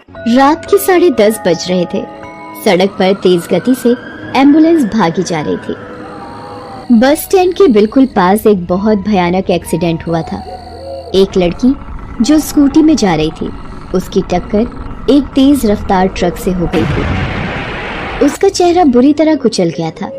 रात के 10:30 बज रहे थे। सड़क पर तेज गति से एम्बुलेंस भागी जा रही थी। बस स्टैंड के बिल्कुल पास एक बहुत भयानक एक्सीडेंट हुआ था। एक लड़की जो स्कूटी में जा रही थी, उसकी टक्कर एक तेज रफ्तार ट्रक से हो गई थी। उसका चेहरा बुरी तरह कुचल गया था।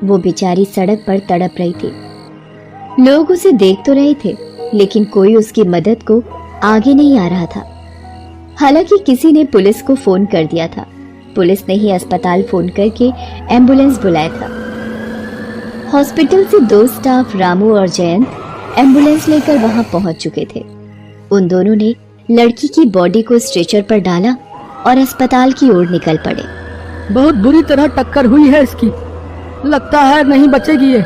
वो बेचारी सड़क पर तड़प रही थी। लोग उसे देख तो रहे थे, लेकिन कोई उसकी मदद को आगे नहीं आ रहा था। हालांकि किसी ने पुलिस को फोन कर दिया था। पुलिस ने ही अस्पताल फोन करके एम्बुलेंस बुलाया था। हॉस्पिटल से 2 स्टाफ रामू और जयंत एम्बुलेंस लेकर वहां पहुंच चुके थे। उन दोनों ने लड़की की बॉडी को स्ट्रेचर पर डाला और अस्पताल की ओर निकल पड़े। बहुत बुरी तरह टक्कर हुई है इसकी, लगता है नहीं बचेगी ये।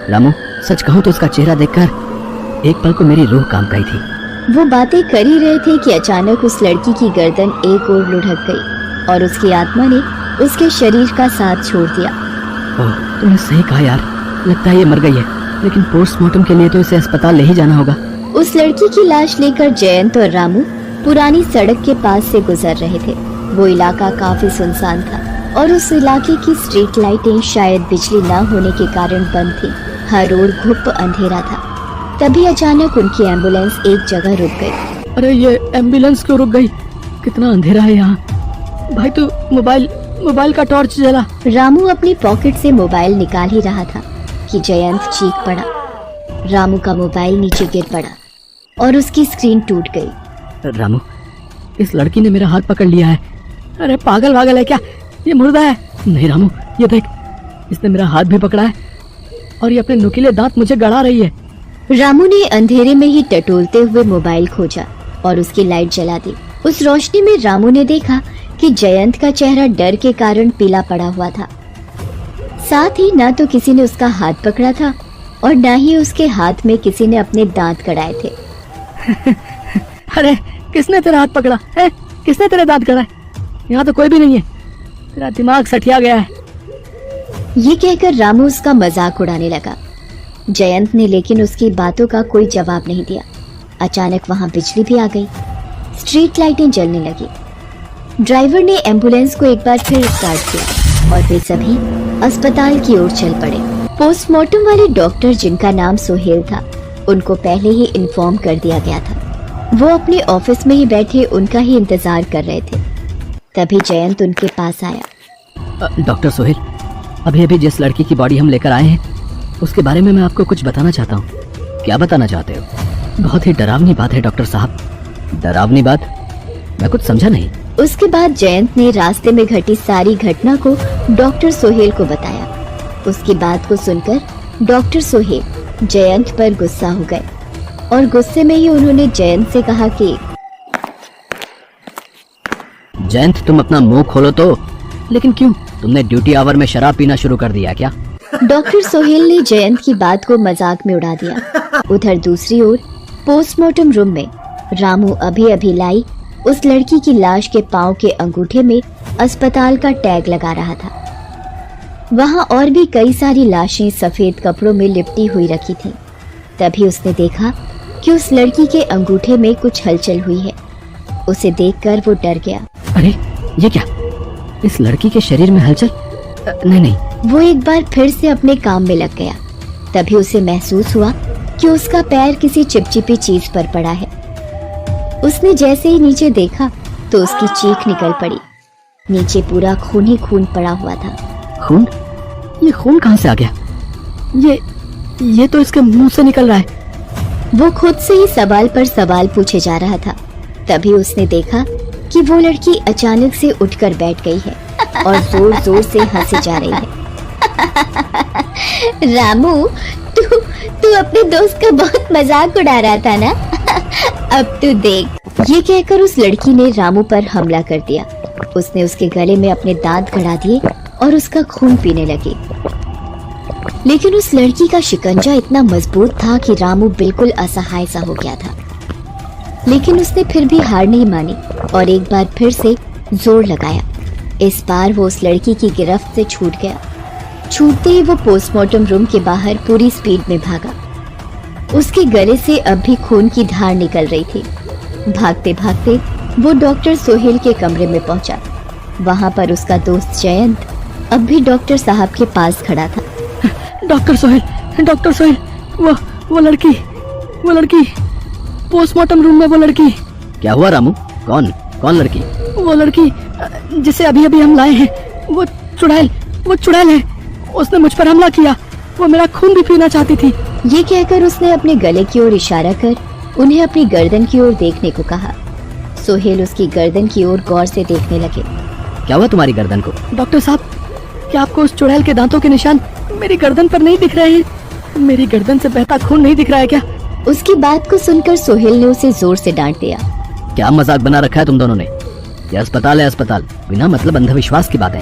रामू, सच कहूँ तो उसका चेहरा देखकर एक पल को मेरी रूह कांप गई थी। वो बातें कर ही रहे थे कि अचानक उस लड़की की गर्दन एक ओर लुढ़क गई और उसकी आत्मा ने उसके शरीर का साथ छोड़ दिया। ओह, तुमने सही कहा यार, लगता है ये मर गई है, लेकिन पोस्टमार्टम के लिए तो इसे अस्पताल ले ही जाना होगा। उस लड़की की लाश लेकर जयंत और रामू पुरानी सड़क के पास से गुजर रहे थे। वो इलाका काफी सुनसान था और उस इलाके की स्ट्रीट लाइटें शायद बिजली न होने के कारण बंद थी। हर रोड घुप अंधेरा था। तभी अचानक उनकी एम्बुलेंस एक जगह रुक गई। अरे ये एम्बुलेंस क्यों रुक गई? कितना अंधेरा है यहाँ। भाई तू मोबाइल का टॉर्च जला। रामू अपनी पॉकेट से मोबाइल निकाल ही रहा था कि जयंत चीख पड़ा। रामू का मोबाइल नीचे गिर पड़ा और उसकी स्क्रीन टूट गई। रामू, इस लड़की ने मेरा हाथ पकड़ लिया है। अरे पागल है क्या? ये मुर्दा है। नहीं रामू, ये देख, इसने मेरा हाथ भी पकड़ा है और ये अपने नुकीले दांत मुझे गड़ा रही है। रामू ने अंधेरे में ही टटोलते हुए मोबाइल खोजा और उसकी लाइट जला दी। उस रोशनी में रामू ने देखा कि जयंत का चेहरा डर के कारण पीला पड़ा हुआ था। साथ ही न तो किसी ने उसका हाथ पकड़ा था और न ही उसके हाथ में किसी ने अपने दांत कड़ाए थे। अरे किसने तेरा हाथ पकड़ा है? किसने तेरे दांत कड़ाए? यहाँ तो कोई भी नहीं है। तेरा दिमाग सठिया गया है। ये कहकर रामू उसका मजाक उड़ाने लगा। जयंत ने लेकिन उसकी बातों का कोई जवाब नहीं दिया। अचानक वहां बिजली भी आ गई। स्ट्रीट लाइटें जलने लगी। ड्राइवर ने एम्बुलेंस को एक बार फिर स्टार्ट किया और वे सभी अस्पताल की ओर चल पड़े। पोस्टमार्टम वाले डॉक्टर, जिनका नाम सोहेल था, उनको पहले ही इन्फॉर्म कर दिया गया था। वो अपने ऑफिस में ही बैठे उनका ही इंतजार कर रहे थे। तभी जयंत उनके पास आया। डॉक्टर सोहेल, अभी जिस लड़की की बॉडी हम लेकर आए हैं उसके बारे में मैं आपको कुछ बताना चाहता हूँ। क्या बताना चाहते हो? बहुत ही डरावनी बात है डॉक्टर साहब। डरावनी बात? मैं कुछ समझा नहीं। उसके बाद जयंत ने रास्ते में घटी सारी घटना को डॉक्टर सोहेल को बताया। उसकी बात को सुनकर डॉक्टर सोहेल जयंत पर गुस्सा हो गए और गुस्से में ही उन्होंने जयंत से कहा कि जयंत, तुम अपना मुंह खोलो तो। लेकिन क्यों? तुमने ड्यूटी आवर में शराब पीना शुरू कर दिया क्या? डॉक्टर सोहेल ने जयंत की बात को मजाक में उड़ा दिया। उधर दूसरी ओर पोस्टमार्टम रूम में रामू अभी लाई उस लड़की की लाश के पांव के अंगूठे में अस्पताल का टैग लगा रहा था। वहां और भी कई सारी लाशें सफेद कपड़ों में लिपटी हुई रखी थीं। तभी उसने देखा कि उस लड़की के अंगूठे में कुछ हलचल हुई है। उसे देखकर वो डर गया। अरे ये क्या? इस लड़की के शरीर में हलचल? नहीं। वो एक बार फिर से अपने काम में लग गया। तभी उसे महसूस हुआ कि उसका पैर किसी चिपचिपी चीज पर पड़ा है। उसने जैसे ही नीचे देखा तो उसकी चीख निकल पड़ी। नीचे पूरा खून ही खून पड़ा हुआ था। खून? ये खून कहाँ से आ गया? ये तो इसके मुंह से निकल रहा है। वो खुद से ही सवाल पर सवाल पूछे जा रहा था। तभी उसने देखा कि वो लड़की अचानक से उठकर बैठ गई है और जोर जोर से हंसी जा रही है। रामू, तू अपने दोस्त का बहुत मजाक उड़ा रहा था ना? अब तू देख। ये कहकर उस लड़की ने रामू पर हमला कर दिया। उसने उसके गले में अपने दांत गड़ा दिए और उसका खून पीने लगी। लेकिन उस लड़की का शिकंजा इतना मजबूत था कि रामू बिल्कुल असहाय सा हो गया था। लेकिन उसने फिर भी हार नहीं मानी और एक बार फिर से जोर लगाया। इस बार वो उस लड़की की गिरफ्त से छूट गया। छूटते ही वो पोस्टमार्टम रूम के बाहर पूरी स्पीड में भागा। उसके गले से अब भी खून की धार निकल रही थी। भागते भागते वो डॉक्टर सोहेल के कमरे में पहुंचा। वहां पर उसका दोस्त जयंत अब भी डॉक्टर साहब के पास खड़ा था। डॉक्टर सोहेल, वो लड़की पोस्टमार्टम रूम में, वो लड़की। क्या हुआ रामू? कौन लड़की? वो लड़की जिसे अभी अभी हम लाए हैं, वो चुड़ैल है। उसने मुझ पर हमला किया। वो मेरा खून भी पीना चाहती थी। ये कहकर उसने अपने गले की ओर इशारा कर उन्हें अपनी गर्दन की ओर देखने को कहा। सोहेल उसकी गर्दन की ओर गौर से देखने लगे। क्या हुआ तुम्हारी गर्दन को? डॉक्टर साहब, क्या आपको उस चुड़ैल के दांतों के निशान मेरी गर्दन पर नहीं दिख रहे हैं? मेरी गर्दन से बहता खून नहीं दिख रहा है क्या? उसकी बात को सुनकर सोहेल ने उसे जोर से डांट दिया। क्या मजाक बना रखा है तुम दोनों ने? ये अस्पताल है, अस्पताल। बिना मतलब अंधविश्वास की बातें,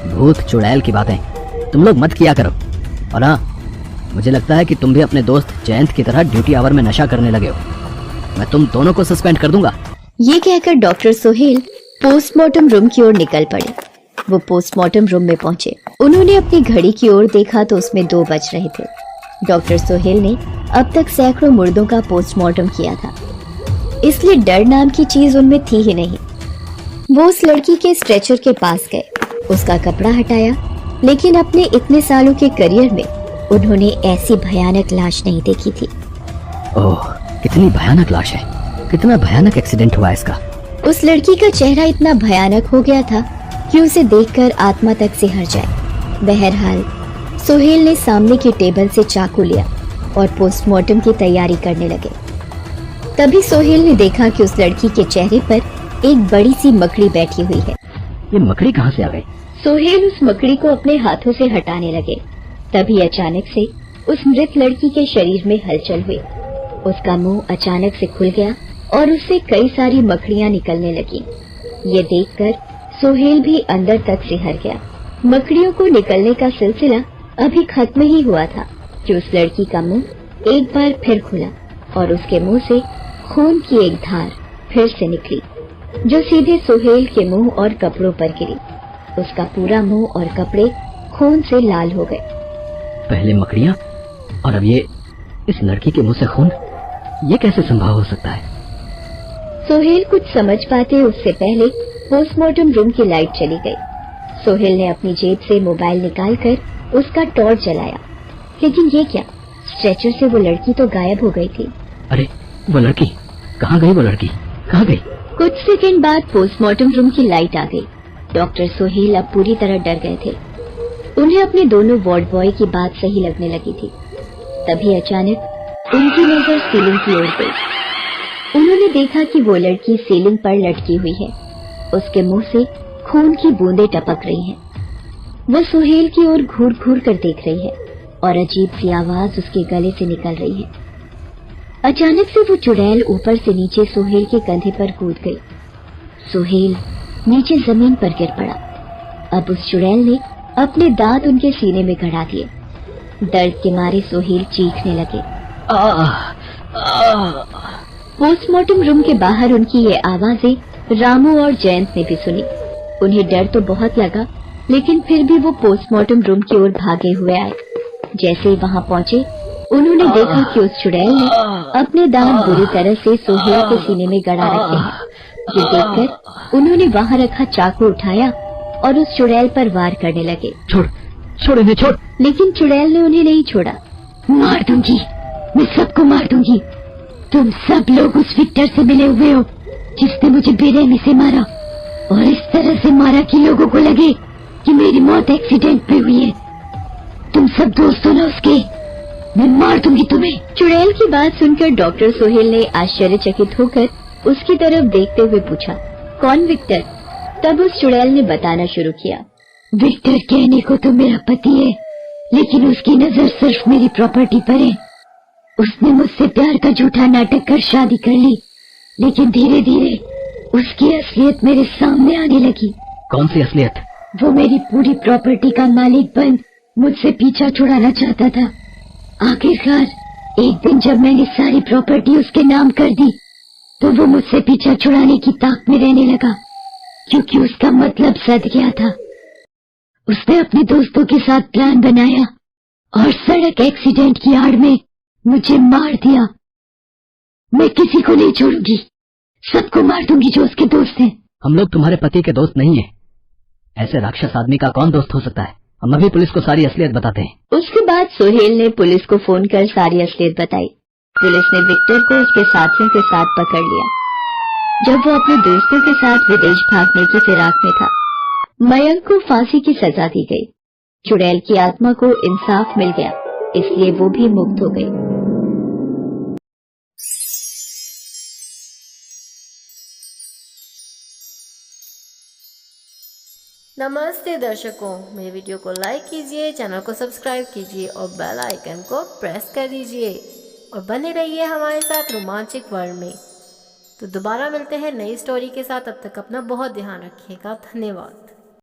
भूत चुड़ैल की बातें तुम लोग मत किया करो। और हाँ, मुझे लगता है कि तुम भी अपने दोस्त जयंत की तरह ड्यूटी आवर में नशा करने लगे हो। मैं तुम दोनों को सस्पेंड कर दूंगा। ये कहकर डॉक्टर सोहेल पोस्टमार्टम रूम की ओर निकल पड़े। वो पोस्टमार्टम रूम में पहुंचे। उन्होंने अपनी घड़ी की ओर देखा तो उसमें 2 बज रहे थे। डॉक्टर सोहेल ने अब तक सैकड़ों मुर्दों का पोस्टमार्टम किया था, इसलिए डर नाम की चीज उनमें थी ही नहीं। वो उस लड़की के स्ट्रेचर के पास गए, उसका कपड़ा हटाया, लेकिन अपने इतने सालों के करियर में उन्होंने ऐसी भयानक लाश नहीं देखी थी। ओह, कितनी भयानक लाश है। कितना भयानक एक्सीडेंट हुआ इसका। उस लड़की का चेहरा इतना भयानक हो गया था कि उसे देखकर आत्मा तक सिहर जाए। बहरहाल सोहेल ने सामने की टेबल से चाकू लिया और पोस्टमार्टम की तैयारी करने लगे। तभी सोहेल ने देखा कि उस लड़की के चेहरे पर एक बड़ी सी मकड़ी बैठी हुई है। ये मकड़ी कहाँ से आ गई? सोहेल उस मकड़ी को अपने हाथों से हटाने लगे। तभी अचानक से उस मृत लड़की के शरीर में हलचल हुई। उसका मुंह अचानक से खुल गया और उससे कई सारी मकड़ियां निकलने लगीं। ये देखकर सोहेल भी अंदर तक सिहर गया। मकड़ियों को निकलने का सिलसिला अभी खत्म ही हुआ था कि उस लड़की का मुंह एक बार फिर खुला और उसके मुंह से खून की एक धार फिर से निकली, जो सीधे सोहेल के मुंह और कपड़ों पर गिरी। उसका पूरा मुंह और कपड़े खून से लाल हो गए। पहले मकड़ियाँ और अब ये इस लड़की के मुंह से खून, ये कैसे संभव हो सकता है? सोहेल कुछ समझ पाते उससे पहले पोस्टमार्टम रूम की लाइट चली गई। सोहेल ने अपनी जेब से मोबाइल निकालकर उसका टॉर्च जलाया, लेकिन ये क्या, स्ट्रेचर से वो लड़की तो गायब हो गई थी। अरे वो लड़की कहाँ गई? वो लड़की कहाँ गई? कुछ सेकंड बाद पोस्टमार्टम रूम की लाइट आ गई। डॉक्टर सोहेल अब पूरी तरह डर गए थे। उन्हें अपने दोनों वार्ड बॉय की बात सही लगने लगी थी। तभी अचानक उनकी नजर सीलिंग की ओर गई। उन्होंने देखा कि वो लड़की सीलिंग पर लटकी हुई है। उसके मुंह से खून की बूंदें टपक रही हैं। वो सोहेल की ओर घूर घूर कर देख रही है और अजीब सी आवाज उसके गले से निकल रही है। अचानक से वो चुड़ैल ऊपर से नीचे सोहेल के कंधे पर कूद गई। सोहेल नीचे जमीन पर गिर पड़ा। अब उस चुड़ैल ने अपने दांत उनके सीने में गड़ा दिए। दर्द के मारे सोहेल चीखने लगे। पोस्टमार्टम रूम के बाहर उनकी ये आवाजें रामू और जयंत ने भी सुनी। उन्हें डर तो बहुत लगा, लेकिन फिर भी वो पोस्टमार्टम रूम की ओर भागे हुए आए। जैसे ही वहां पहुंचे, उन्होंने देखा कि उस चुड़ैल ने अपने दांत बुरी तरह से सोहेल के सीने में गड़ा रखे हैं। ये देखकर उन्होंने वहां रखा चाकू उठाया और उस चुड़ैल पर वार करने लगे। छोड़ इन्हें, छोड़। लेकिन चुड़ैल ने उन्हें नहीं छोड़ा। मार दूंगी, मैं सबको मार दूंगी। तुम सब लोग उस विक्टर से मिले हुए हो जिसने मुझे बेरहमी से मारा, और इस तरह से मारा कि लोगों को लगे कि मेरी मौत एक्सीडेंट में हुई है। तुम सब दोस्त हो ना उसके, मैं मार दूंगी तुम्हें। चुड़ैल की बात सुनकर डॉक्टर सोहेल ने आश्चर्यचकित होकर उसकी तरफ देखते हुए पूछा, कौन विक्टर? तब उस चुड़ैल ने बताना शुरू किया। विक्टर कहने को तो मेरा पति है, लेकिन उसकी नजर सिर्फ मेरी प्रॉपर्टी पर है। उसने मुझसे प्यार का झूठा नाटक कर शादी कर ली, लेकिन धीरे धीरे उसकी असलियत मेरे सामने आने लगी। कौन सी असलियत? वो मेरी पूरी प्रॉपर्टी का मालिक बन मुझसे पीछा छुड़ाना चाहता था। आखिरकार एक दिन जब मैंने सारी प्रॉपर्टी उसके नाम कर दी, तो वो मुझसे पीछा छुड़ाने की ताक में रहने लगा, क्योंकि उसका मतलब सध गया था। उसने अपने दोस्तों के साथ प्लान बनाया और सड़क एक्सीडेंट की आड़ में मुझे मार दिया। मैं किसी को नहीं छोड़ूंगी, सबको मार दूंगी जो उसके दोस्त हैं। हम लोग तुम्हारे पति के दोस्त नहीं है। ऐसे राक्षस आदमी का कौन दोस्त हो सकता है? हम अभी पुलिस को सारी असलियत बताते हैं। उसके बाद सोहेल ने पुलिस को फोन कर सारी असलियत बताई। पुलिस ने विक्टर को उसके साथियों के साथ पकड़ लिया जब वो अपने दोस्तों के साथ विदेश भागने की फिराक में था। मयंक को फांसी की सजा दी गई। चुड़ैल की आत्मा को इंसाफ मिल गया, इसलिए वो भी मुक्त हो गई। नमस्ते दर्शकों, मेरे वीडियो को लाइक कीजिए, चैनल को सब्सक्राइब कीजिए और बेल आइकन को प्रेस कर दीजिए और बने रहिए हमारे साथ रोमांचक वर्ल्ड में। तो दोबारा मिलते हैं नई स्टोरी के साथ। अब तक अपना बहुत ध्यान रखिएगा। धन्यवाद।